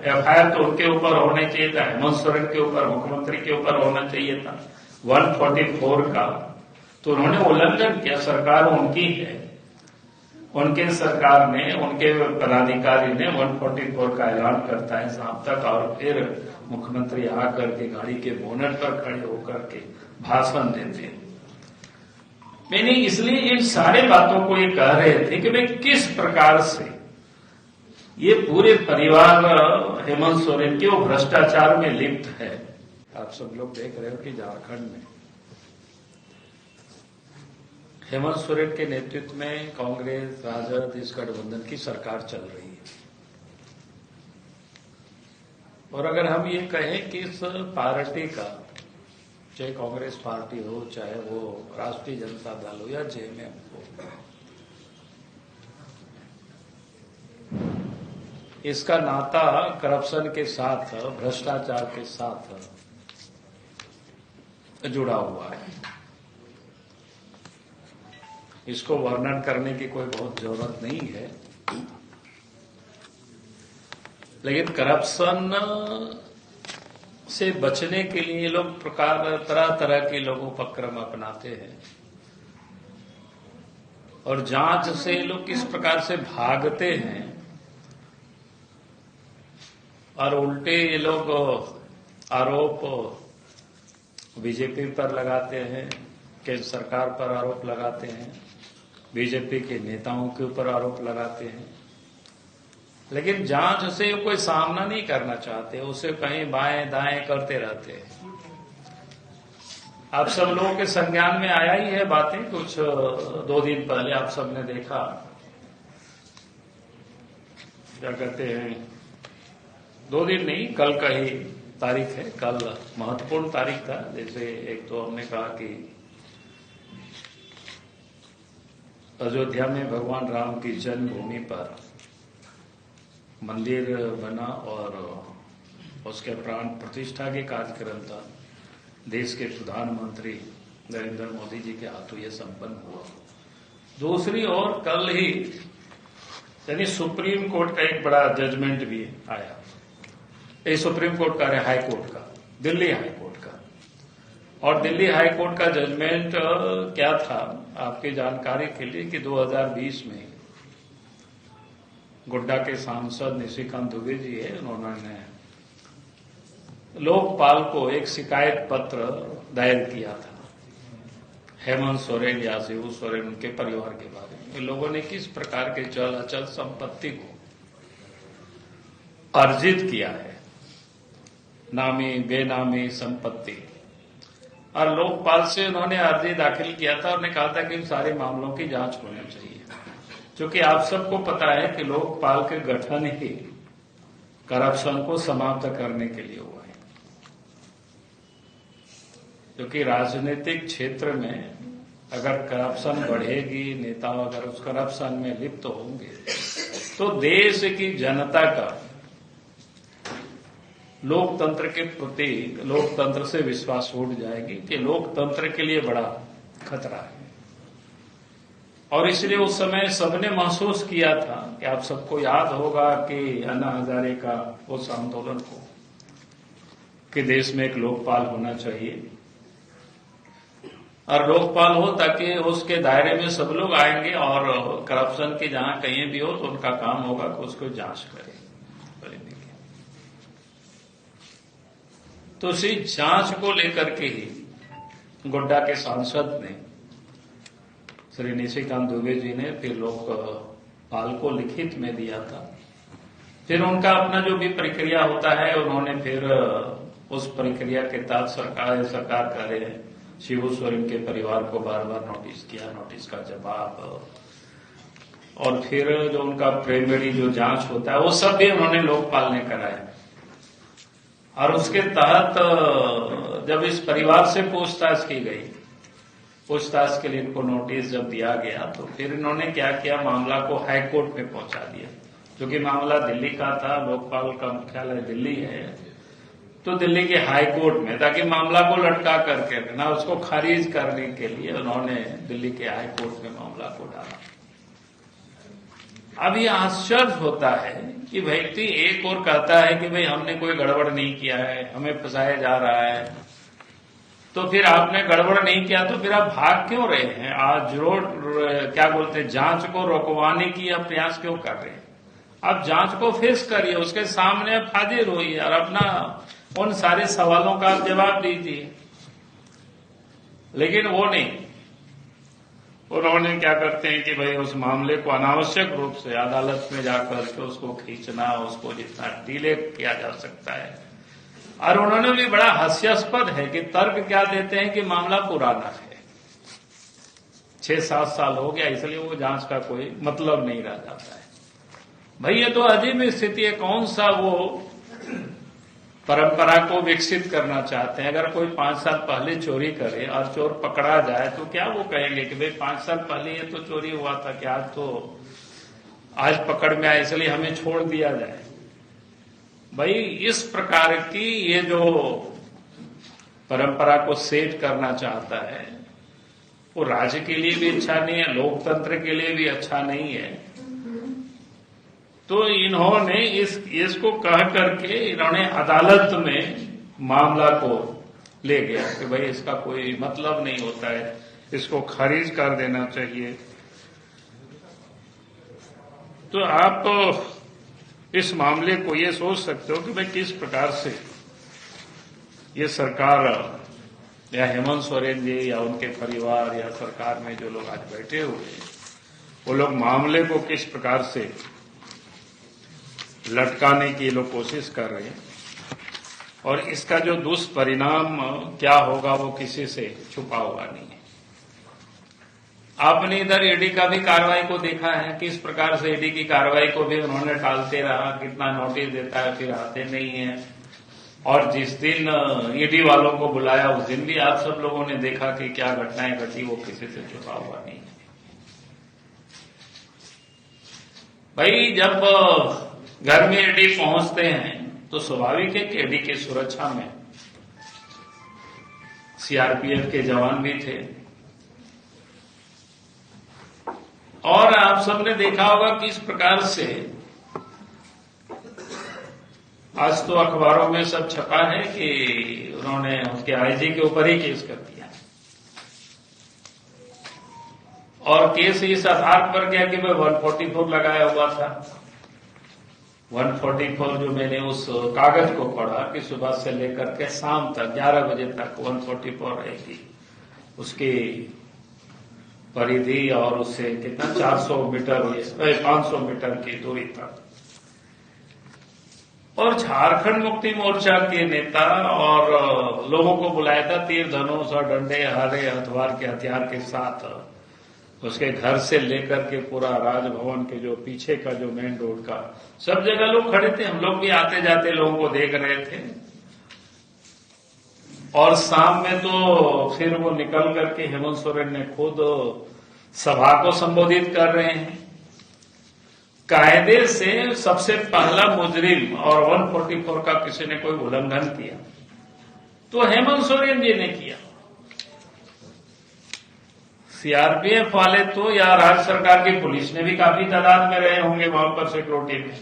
FIR तो उनके ऊपर होने चाहिए था, हेमंत सोरेन के ऊपर, मुख्यमंत्री के ऊपर होना चाहिए था 144 का। तो उन्होंने उल्लंघन किया। सरकार उनकी है, उनके सरकार ने, उनके पदाधिकारी ने 144 का ऐलान करता है शाम तक, और फिर मुख्यमंत्री आकर के गाड़ी के बोनट पर खड़े होकर के भाषण देते हैं। मैंने इसलिए इन सारे बातों को ये कह रहे थे कि भाई किस प्रकार से ये पूरे परिवार हेमंत सोरेन के वो भ्रष्टाचार में लिप्त है। आप सब लोग देख रहे हो कि झारखंड में हेमंत सोरेन के नेतृत्व में कांग्रेस, राजद, इस गठबंधन की सरकार चल रही है। और अगर हम ये कहें कि इस पार्टी का, चाहे कांग्रेस पार्टी हो, चाहे वो राष्ट्रीय जनता दल हो या जेएमएम हो, इसका नाता करप्शन के साथ, भ्रष्टाचार के साथ जुड़ा हुआ है। इसको वर्णन करने की कोई बहुत जरूरत नहीं है, लेकिन करप्शन से बचने के लिए ये लोग तरह तरह के लोग उपक्रम अपनाते हैं, और जांच से ये लोग किस प्रकार से भागते हैं, और उल्टे ये लोग आरोप बीजेपी पर लगाते हैं, केंद्र सरकार पर आरोप लगाते हैं, बीजेपी के नेताओं के ऊपर आरोप लगाते हैं, लेकिन जांच से कोई सामना नहीं करना चाहते, उसे कहीं बाएं दाएं करते रहते हैं। आप सब लोगों के संज्ञान में आया ही है बातें, कुछ 2 दिन पहले आप सबने देखा, क्या कहते हैं, 2 दिन नहीं, कल का ही तारीख है, कल महत्वपूर्ण तारीख था। जैसे एक तो हमने कहा कि अयोध्या में भगवान राम की जन्मभूमि पर मंदिर बना और उसके प्राण प्रतिष्ठा के कार्यक्रम था। देश के प्रधानमंत्री नरेंद्र मोदी जी के हाथों ये संपन्न हुआ। दूसरी ओर कल ही यानी सुप्रीम कोर्ट का एक बड़ा जजमेंट भी आया। ये सुप्रीम कोर्ट का है, हाई कोर्ट का, दिल्ली हाई कोर्ट का। और दिल्ली हाई कोर्ट का जजमेंट क्या था, आपकी जानकारी के लिए, कि 2020 में गोड्डा के सांसद निशिकांत दुबे जी है, उन्होंने लोकपाल को एक शिकायत पत्र दायर किया था हेमंत सोरेन या शिबू सोरेन, उनके परिवार के बारे में। लोगों ने किस प्रकार के चल अचल संपत्ति को अर्जित किया है, नामी बेनामी संपत्ति, और लोकपाल से उन्होंने अर्जी दाखिल किया था और ने कहा था कि इन सारे मामलों की जांच होनी चाहिए। क्योंकि आप सबको पता है कि लोकपाल के गठन ही करप्शन को समाप्त करने के लिए हुआ है। क्योंकि राजनीतिक क्षेत्र में अगर करप्शन बढ़ेगी, नेता अगर उस करप्शन में लिप्त होंगे, तो देश की जनता का लोकतंत्र के प्रति, लोकतंत्र से विश्वास उठ जाएगी कि लोकतंत्र के लिए बड़ा खतरा है। और इसलिए उस समय सबने महसूस किया था कि आप सबको याद होगा कि अन्ना हजारे का उस आंदोलन को, कि देश में एक लोकपाल होना चाहिए, और लोकपाल हो ताकि उसके दायरे में सब लोग आएंगे और करप्शन की जहां कहीं भी हो तो उनका काम होगा कि उसको जांच करें। तो इसी जांच को लेकर के ही गोड्डा के सांसद ने, श्री निशिकांत दुबे जी ने, फिर लोकपाल को लिखित में दिया था। फिर उनका अपना जो भी प्रक्रिया होता है, उन्होंने फिर उस प्रक्रिया के तहत सरकार कह रहे हैं, शिबू सोरेन के परिवार को बार बार नोटिस किया, नोटिस का जवाब, और फिर जो उनका प्रिलिमिनरी जो जांच होता है वो सब भी उन्होंने लोकपाल ने कराया। और उसके तहत जब इस परिवार से पूछताछ की गई, पूछताछ के लिए इनको नोटिस जब दिया गया, तो फिर इन्होंने क्या किया, मामला को हाई कोर्ट में पहुंचा दिया। क्योंकि मामला दिल्ली का था, लोकपाल का मुख्यालय दिल्ली है, तो दिल्ली के हाई कोर्ट में, ताकि मामला को लटका करके ना उसको खारिज करने के लिए उन्होंने दिल्ली के हाई कोर्ट में मामला को डाला। अब ये आश्चर्य होता है कि व्यक्ति एक और कहता है कि भाई हमने कोई गड़बड़ नहीं किया है, हमें फंसाया जा रहा है, तो फिर आपने गड़बड़ नहीं किया तो फिर आप भाग क्यों रहे हैं? आज क्या बोलते हैं, जांच को रोकवाने की आप प्रयास क्यों कर रहे हैं? आप जांच को फेस करिए, उसके सामने आप हाजिर होइए और अपना उन सारे सवालों का आप जवाब दीजिए। लेकिन वो नहीं, उन्होंने क्या करते हैं कि भाई उस मामले को अनावश्यक रूप से अदालत में जाकर के उसको खींचना, उसको जितना डिले किया जा सकता है। और उन्होंने भी बड़ा हास्यास्पद है कि तर्क क्या देते हैं कि मामला पुराना है, 6-7 साल हो गया, इसलिए वो जांच का कोई मतलब नहीं रह जाता है। भाई ये तो अजीब स्थिति है। कौन सा वो परंपरा को विकसित करना चाहते हैं? अगर कोई 5 साल पहले चोरी करे और चोर पकड़ा जाए तो क्या वो कहेंगे कि भाई 5 साल पहले ये तो चोरी हुआ था, कि आज पकड़ में आया इसलिए हमें छोड़ दिया जाए? भाई इस प्रकार की ये जो परंपरा को सेट करना चाहता है वो राज्य के लिए भी अच्छा नहीं है, लोकतंत्र के लिए भी अच्छा नहीं है। तो इन्होंने इसको कह करके इन्होंने अदालत में मामला को ले गया कि भाई इसका कोई मतलब नहीं होता है, इसको खारिज कर देना चाहिए। तो आप इस मामले को ये सोच सकते हो कि भाई किस प्रकार से ये सरकार या हेमंत सोरेन जी या उनके परिवार या सरकार में जो लोग आज बैठे हुए हैं वो लोग मामले को किस प्रकार से लटकाने की लोग कोशिश कर रहे हैं, और इसका जो दुष्परिणाम क्या होगा वो किसी से छुपा हुआ नहीं है। आपने इधर ईडी का भी कार्रवाई को देखा है, किस प्रकार से ईडी की कार्रवाई को भी उन्होंने टालते रहा, कितना नोटिस देता है फिर आते नहीं है। और जिस दिन ईडी वालों को बुलाया उस दिन भी आप सब लोगों ने देखा कि क्या घटनाएं घटी, वो किसी से छुपा हुआ नहीं है। भाई जब घर में ईडी पहुंचते हैं तो स्वाभाविक है कि ईडी की सुरक्षा में सीआरपीएफ के जवान भी थे। और आप सबने देखा होगा कि इस प्रकार से आज तो अखबारों में सब छपा है कि उन्होंने उसके आईजी के ऊपर ही केस कर दिया, और केस इस आधार पर किया कि मैं 144 लगाया हुआ था। 144 जो मैंने उस कागज को पढ़ा कि सुबह से लेकर के शाम तक 11 बजे तक 144 रहेगी, उसकी परिधि और उससे कितना 400 मीटर 500 मीटर की दूरी तक। और झारखंड मुक्ति मोर्चा के नेता और लोगों को बुलाया था तीर धनुष और डंडे हरे हथवार के हथियार के साथ, उसके घर से लेकर के पूरा राजभवन के जो पीछे का जो मेन रोड का सब जगह लोग खड़े थे। हम लोग भी आते जाते लोगों को देख रहे थे। और शाम में तो फिर वो निकल करके हेमंत सोरेन ने खुद सभा को संबोधित कर रहे हैं। कायदे से सबसे पहला मुजरिम और 144 का किसी ने कोई उल्लंघन किया तो हेमंत सोरेन जी ने किया। सीआरपीएफ वाले तो या राज्य सरकार की पुलिस ने भी काफी तादाद में रहे होंगे वहां पर सिक्योरिटी में,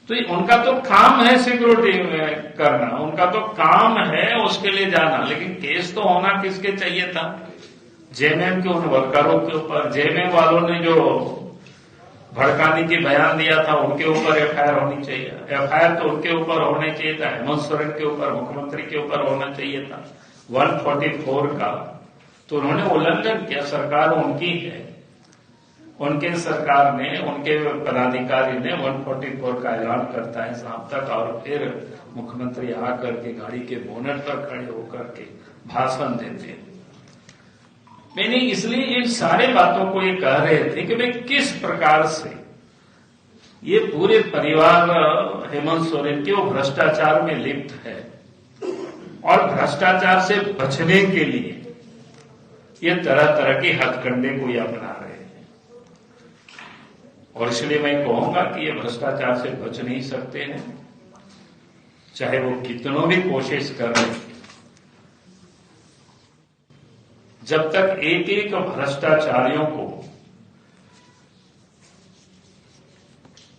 तो उनका तो काम है सिक्योरिटी में करना, उनका तो काम है उसके लिए जाना। लेकिन केस तो होना किसके चाहिए था? जेएमएम के उन वर्करों के ऊपर, जेएमएम वालों ने जो भड़काने की बयान दिया था उनके ऊपर एफआईआर होनी चाहिए। एफआईआर तो उनके ऊपर होने चाहिए था, हेमंत सोरेन के ऊपर, मुख्यमंत्री के ऊपर होना चाहिए था 144 का। तो उन्होंने उल्लंघन किया। सरकार उनकी है, उनके सरकार ने, उनके पदाधिकारी ने 144 का ऐलान करता है शाम तक, और फिर मुख्यमंत्री आकर के गाड़ी के बोनट पर खड़े होकर के भाषण देते हैं। मैंने इसलिए इन सारे बातों को ये कह रहे थे कि भाई किस प्रकार से ये पूरे परिवार हेमंत सोरेन के वो भ्रष्टाचार में लिप्त है, और भ्रष्टाचार से बचने के लिए ये तरह तरह के हथकंडे को ये अपना रहे हैं। और इसलिए मैं कहूंगा कि ये भ्रष्टाचार से बच नहीं सकते हैं, चाहे वो कितनों भी कोशिश कर रहे हैं। जब तक एक एक भ्रष्टाचारियों को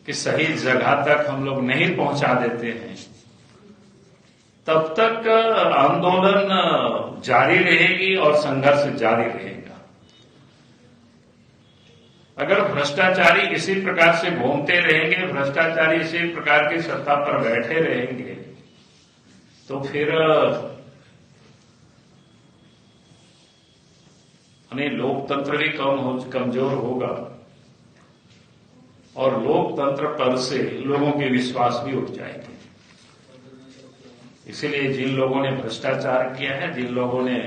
कि सही जगह तक हम लोग नहीं पहुंचा देते हैं, तब तक आंदोलन जारी रहेगी और संघर्ष जारी रहेगा। अगर भ्रष्टाचारी इसी प्रकार से घूमते रहेंगे, भ्रष्टाचारी इसी प्रकार की सत्ता पर बैठे रहेंगे, तो फिर लोकतंत्र भी कमजोर होगा और लोकतंत्र पर से लोगों के विश्वास भी उठ जाएंगे। इसलिए जिन लोगों ने भ्रष्टाचार किया है, जिन लोगों ने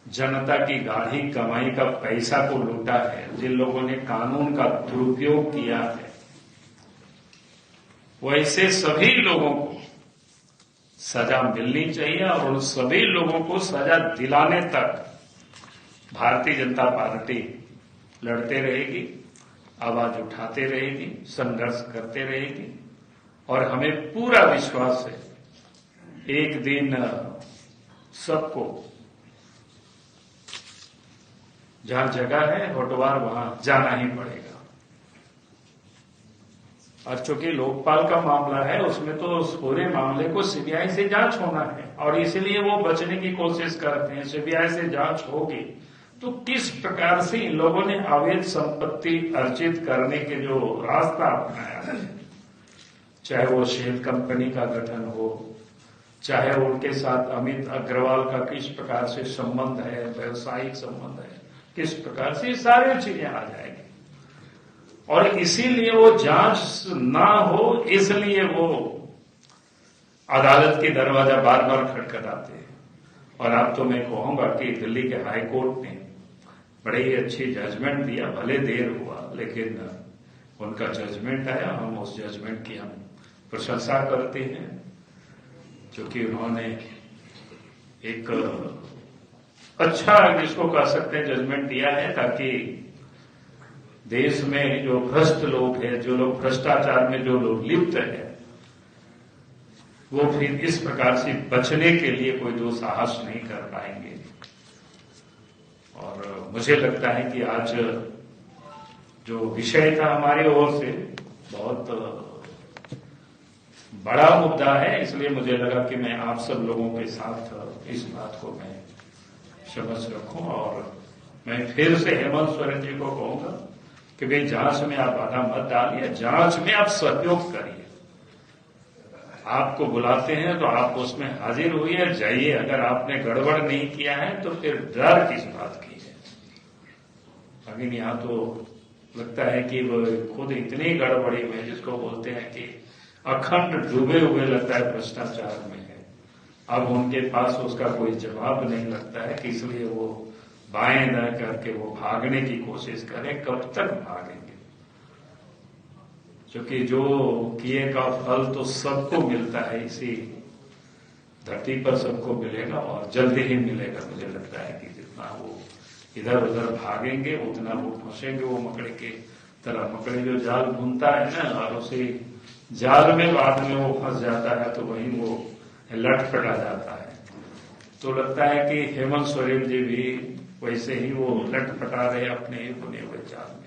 जनता की गाढ़ी कमाई का पैसा को लूटा है, जिन लोगों ने कानून का दुरुपयोग किया है, वैसे सभी लोगों को सजा मिलनी चाहिए और उन सभी लोगों को सजा दिलाने तक भारतीय जनता पार्टी लड़ते रहेगी, आवाज उठाते रहेगी, संघर्ष करते रहेगी और हमें पूरा विश्वास है एक दिन सबको जहां जगह है होटवार वहां जाना ही पड़ेगा। और चूंकि लोकपाल का मामला है, उसमें तो उस पूरे मामले को सीबीआई से जांच होना है और इसलिए वो बचने की कोशिश करते हैं। सीबीआई से जांच होगी तो किस प्रकार से इन लोगों ने अवैध संपत्ति अर्जित करने के जो रास्ता अपनाया है, चाहे वो शेल कंपनी का गठन हो, चाहे उनके साथ अमित अग्रवाल का किस प्रकार से संबंध है, व्यवसायिक संबंध है, किस प्रकार से ये सारी चीजें आ जाएंगी। और इसीलिए वो जांच ना हो, इसलिए वो अदालत के दरवाजा बार बार खटखटाते हैं। और अब तो मैं कहूंगा कि दिल्ली के हाई कोर्ट ने बड़े ही अच्छी जजमेंट दिया, भले देर हुआ लेकिन उनका जजमेंट आया। हम उस जजमेंट की हम प्रशंसा करते हैं, क्योंकि उन्होंने एक अच्छा जिसको कह सकते हैं जजमेंट दिया है, ताकि देश में जो भ्रष्ट लोग हैं, जो लोग भ्रष्टाचार में जो लोग लिप्त हैं, वो फिर इस प्रकार से बचने के लिए कोई जो साहस नहीं कर पाएंगे। और मुझे लगता है कि आज जो विषय था हमारी ओर से बहुत बड़ा मुद्दा है, इसलिए मुझे लगा कि मैं आप सब लोगों के साथ इस बात को मैं समझ रखूं। और मैं फिर से हेमंत सोरेन जी को कहूंगा कि भाई जांच में आप बाधा मत डालिए, जांच में आप सहयोग करिए। आपको बुलाते हैं तो आप उसमें हाजिर होइए, जाइए। अगर आपने गड़बड़ नहीं किया है तो फिर डर किस बात की है। लेकिन यहां तो लगता है कि वो खुद इतनी गड़बड़ी में, जिसको बोलते हैं कि अखंड डूबे हुए लगता है भ्रष्टाचार में है। अब उनके पास उसका कोई जवाब नहीं लगता है कि इसलिए वो बाएं न करके वो भागने की कोशिश करें। कब तक भागेंगे? क्योंकि जो किए का फल तो सबको मिलता है, इसी धरती पर सबको मिलेगा और जल्दी ही मिलेगा। मुझे लगता है कि जितना वो इधर उधर भागेंगे उतना वो फंसेंगे। वो मकड़े के तरह, मकड़े जो जाल बुनता है ना, और उसी जाल में बाद में वो फंस जाता है तो वहीं वो लटपटा जाता है। तो लगता है कि हेमंत सोरेन जी भी वैसे ही वो लटपटा रहे अपने ही बुने हुए जाल में।